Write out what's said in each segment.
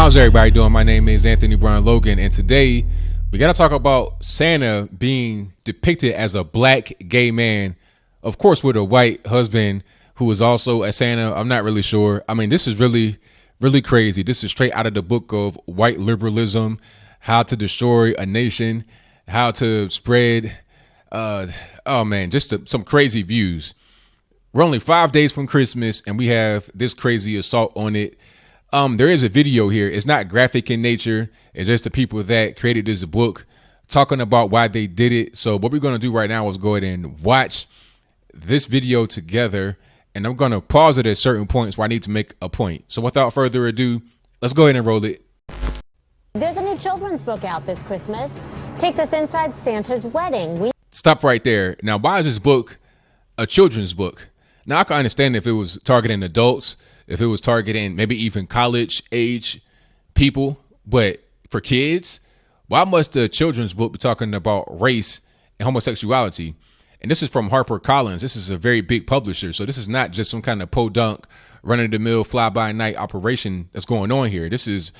How's everybody doing? My name is Anthony Brown Logan, and today we got to talk about Santa being depicted as a black gay man, of course, with a white husband who is also a Santa. I'm not really sure. I mean, this is really, really crazy. This is straight out of the book of white liberalism, how to destroy a nation, how to spread, some crazy views. We're only 5 days from Christmas, and we have this crazy assault on it. There is a video here. It's not graphic in nature. It's just the people that created this book talking about why they did it. So what we're going to do right now is go ahead and watch this video together. And I'm going to pause it at certain points where I need to make a point. So without further ado, let's go ahead and roll it. There's a new children's book out this Christmas. Takes us inside Santa's wedding. Stop right there. Now, why is this book a children's book? Now, I can understand if it was targeting adults, if it was targeting maybe even college age people, but for kids, why must a children's book be talking about race and homosexuality? And this is from HarperCollins. This is a very big publisher. So this is not just some kind of podunk, run-of-the-mill, fly-by-night operation that's going on here. This is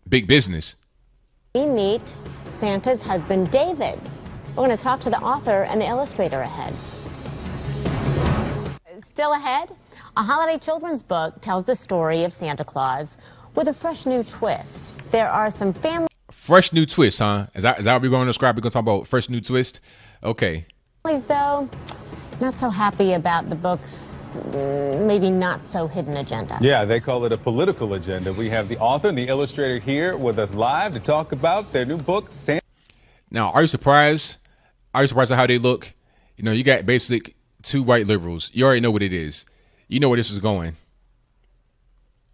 big business. We meet Santa's husband, David. We're going to talk to the author and the illustrator ahead. Still ahead, a holiday children's book tells the story of Santa Claus with a fresh new twist. There are some family... Fresh new twist, huh? Is that what we're going to describe? We're going to talk about fresh new twist? Okay. Though, not so happy about the book's maybe not so hidden agenda. Yeah, they call it a political agenda. We have the author and the illustrator here with us live to talk about their new book, Santa. Now, are you surprised? Are you surprised at how they look? You know, you got basic two white liberals. You already know what it is. You know where this is going.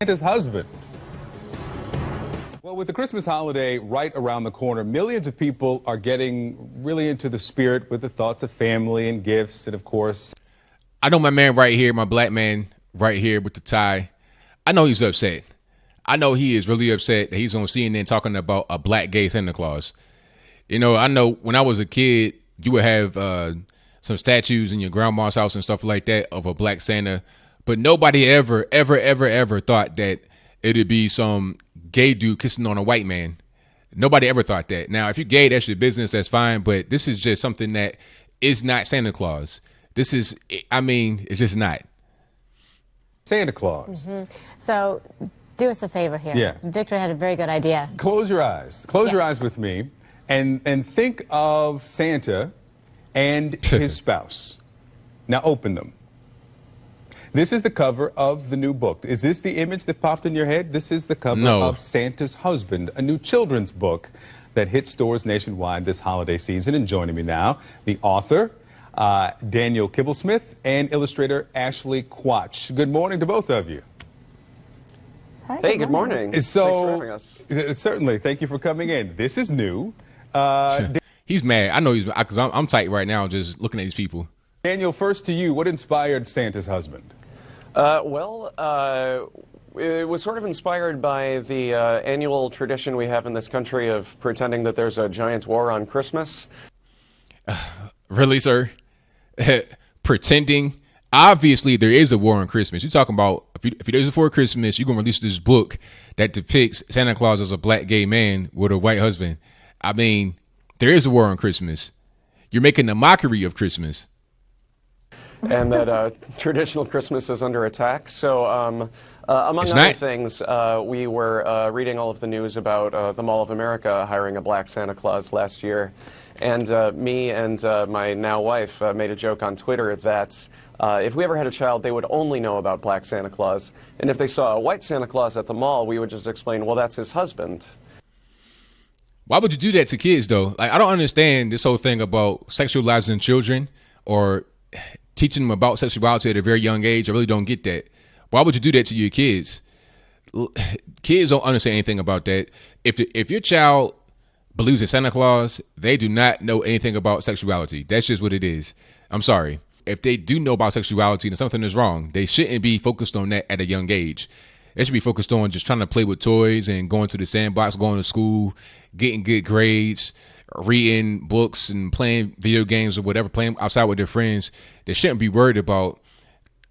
Santa's husband. Well, with the Christmas holiday right around the corner, millions of people are getting really into the spirit with the thoughts of family and gifts. And of course, I know my man right here, my black man right here with the tie. I know he's upset. I know he is really upset that he's on CNN talking about a black gay Santa Claus. You know, I know when I was a kid, you would have some statues in your grandma's house and stuff like that of a black Santa. But nobody ever thought that it'd be some gay dude kissing on a white man. Nobody ever thought that. Now, if you're gay, that's your business. That's fine. But this is just something that is not Santa Claus. This is, I mean, it's just not. Santa Claus. Mm-hmm. So do us a favor here. Yeah. Victor had a very good idea. Close your eyes. Close your eyes with me and think of Santa and his spouse. Now open them. This is the cover of the new book. Is this the image that popped in your head? This is the cover of Santa's Husband, a new children's book that hit stores nationwide this holiday season. And joining me now, the author, Daniel Kibblesmith, and illustrator Ashley Quach. Good morning to both of you. Hi, hey, good morning. So, thanks for having us. Certainly. Thank you for coming in. This is new. He's mad. I know he's because I'm tight right now just looking at these people. Daniel, first to you. What inspired Santa's Husband? It was sort of inspired by the annual tradition we have in this country of pretending that there's a giant war on Christmas. Really, sir? Pretending? Obviously, there is a war on Christmas. You're talking about a few days before Christmas, you're going to release this book that depicts Santa Claus as a black gay man with a white husband. I mean, there is a war on Christmas. You're making a mockery of Christmas. And that traditional Christmas is under attack. So among other things, we were reading all of the news about the Mall of America hiring a black Santa Claus last year. And me and my now wife made a joke on Twitter that if we ever had a child, they would only know about black Santa Claus. And if they saw a white Santa Claus at the mall, we would just explain, well, that's his husband. Why would you do that to kids, though? Like, I don't understand this whole thing about sexualizing children or teaching them about sexuality at a very young age. I really don't get that. Why would you do that to your kids? Kids don't understand anything about that. If your child believes in Santa Claus, they do not know anything about sexuality. That's just what it is. I'm sorry. If they do know about sexuality and something is wrong, they shouldn't be focused on that at a young age. They should be focused on just trying to play with toys and going to the sandbox, going to school, getting good grades, reading books and playing video games or whatever, playing outside with their friends. They shouldn't be worried about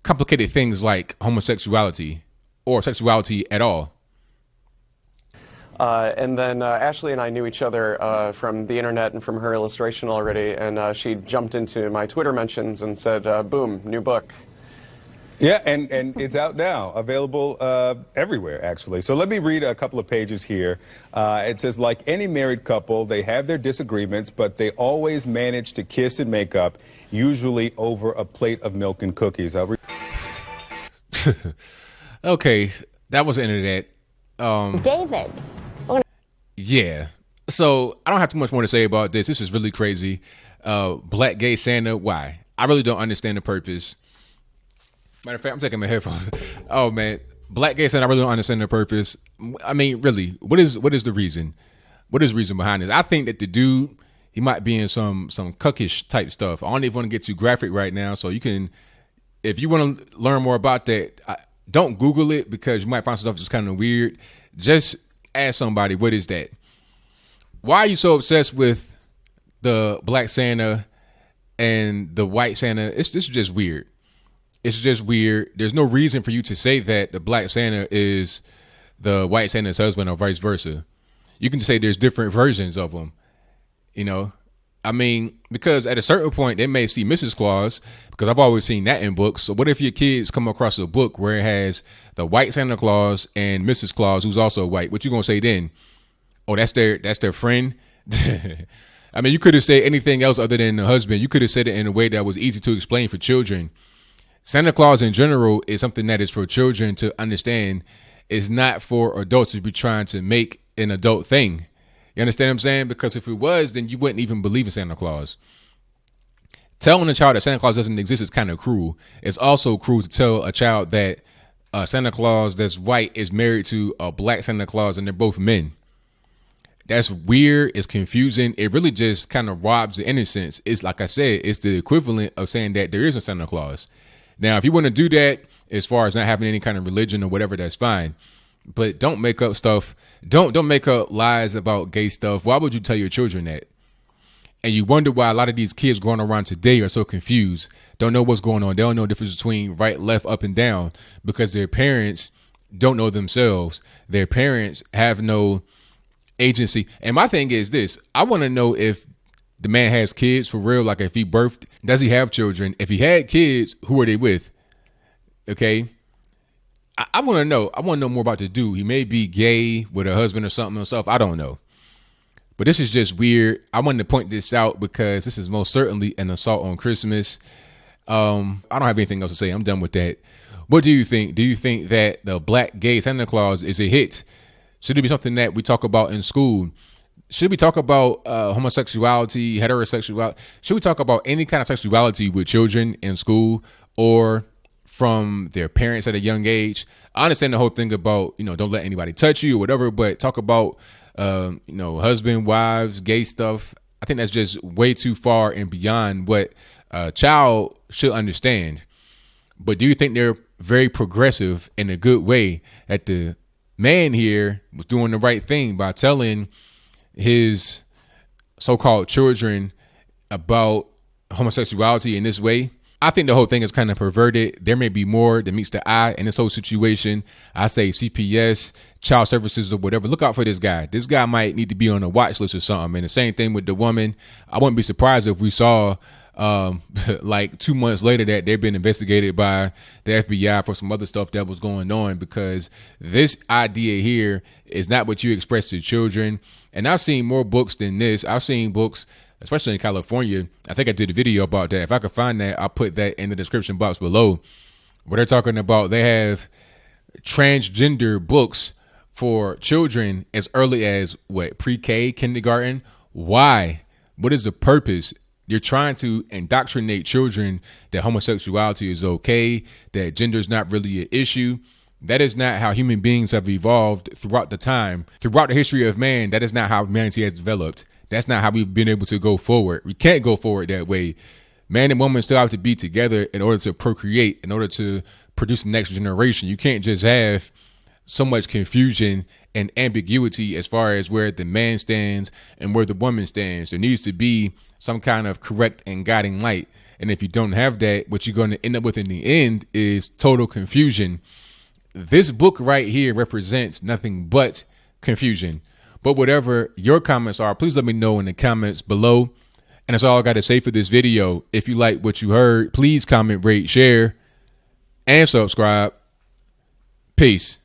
complicated things like homosexuality or sexuality at all. And then Ashley and I knew each other from the internet and from her illustration already, and she jumped into my Twitter mentions and said, boom, new book. Yeah, and it's out now, available everywhere, actually. So let me read a couple of pages here. It says, like any married couple, they have their disagreements, but they always manage to kiss and make up, usually over a plate of milk and cookies. I'll read. Okay, that was the end of that. David. Yeah. So I don't have too much more to say about this. This is really crazy. Black gay Santa, why? I really don't understand the purpose. Matter of fact, I'm taking my headphones. Oh man, black gay Santa, I really don't understand the purpose. I mean, really, what is the reason? What is the reason behind this? I think that the dude, he might be in some cuckish type stuff. I don't even want to get too graphic right now. So you can, if you want to learn more about that, don't Google it because you might find stuff just kind of weird. Just ask somebody, what is that? Why are you so obsessed with the black Santa and the white Santa? This is just weird. It's just weird. There's no reason for you to say that the black Santa is the white Santa's husband or vice versa. You can say there's different versions of them. You know, I mean, because at a certain point they may see Mrs. Claus, because I've always seen that in books. So what if your kids come across a book where it has the white Santa Claus and Mrs. Claus, who's also white? What you gonna say then? Oh, that's their friend. I mean, you could have said anything else other than the husband. You could have said it in a way that was easy to explain for children. Santa Claus in general is something that is for children to understand. It's not for adults to be trying to make an adult thing. You understand what I'm saying? Because if it was, then you wouldn't even believe in Santa Claus. Telling a child that Santa Claus doesn't exist is kind of cruel. It's also cruel to tell a child that Santa Claus that's white is married to a black Santa Claus and they're both men. That's weird. It's confusing. It really just kind of robs the innocence. It's like I said, it's the equivalent of saying that there is a Santa Claus. Now, if you want to do that, as far as not having any kind of religion or whatever, that's fine. But don't make up stuff. Don't make up lies about gay stuff. Why would you tell your children that? And you wonder why a lot of these kids going around today are so confused. Don't know what's going on. They don't know the difference between right, left, up, and down because their parents don't know themselves. Their parents have no agency. And my thing is this. I want to know if the man has kids for real. Like if he birthed, does he have children? If he had kids, who are they with? Okay. I want to know. I want to know more about the dude. He may be gay with a husband or something himself. I don't know. But this is just weird. I wanted to point this out because this is most certainly an assault on Christmas. I don't have anything else to say. I'm done with that. What do you think? Do you think that the black gay Santa Claus is a hit? Should it be something that we talk about in school? Should we talk about homosexuality, heterosexuality? Should we talk about any kind of sexuality with children in school or from their parents at a young age? I understand the whole thing about, don't let anybody touch you or whatever, but talk about, husband, wives, gay stuff. I think that's just way too far and beyond what a child should understand. But do you think they're very progressive in a good way that the man here was doing the right thing by telling his so-called children about homosexuality in this way? I think the whole thing is kind of perverted. There may be more that meets the eye in this whole situation. I say CPS, child services or whatever. Look out for this guy. This guy might need to be on a watch list or something. And the same thing with the woman. I wouldn't be surprised if we saw like 2 months later that they've been investigated by the FBI for some other stuff that was going on, because this idea here is not what you express to children. And I've seen more books than this. I've seen books, especially in California. I think I did a video about that. If I could find that, I'll put that in the description box below, where they're talking about they have transgender books for children as early as pre-K, kindergarten. Why? What is the purpose? You're trying to indoctrinate children that homosexuality is okay, that gender is not really an issue. That is not how human beings have evolved throughout the history of man. That is not how humanity has developed. That's not how we've been able to go forward. We can't go forward that way. Man and woman still have to be together in order to procreate, in order to produce the next generation. You can't just have so much confusion and ambiguity as far as where the man stands and where the woman stands. There needs to be some kind of correct and guiding light. And if you don't have that, what you're going to end up with in the end is total confusion. This book right here represents nothing but confusion. But whatever your comments are, please let me know in the comments below. And that's all I got to say for this video. If you like what you heard, please comment, rate, share, and subscribe. Peace.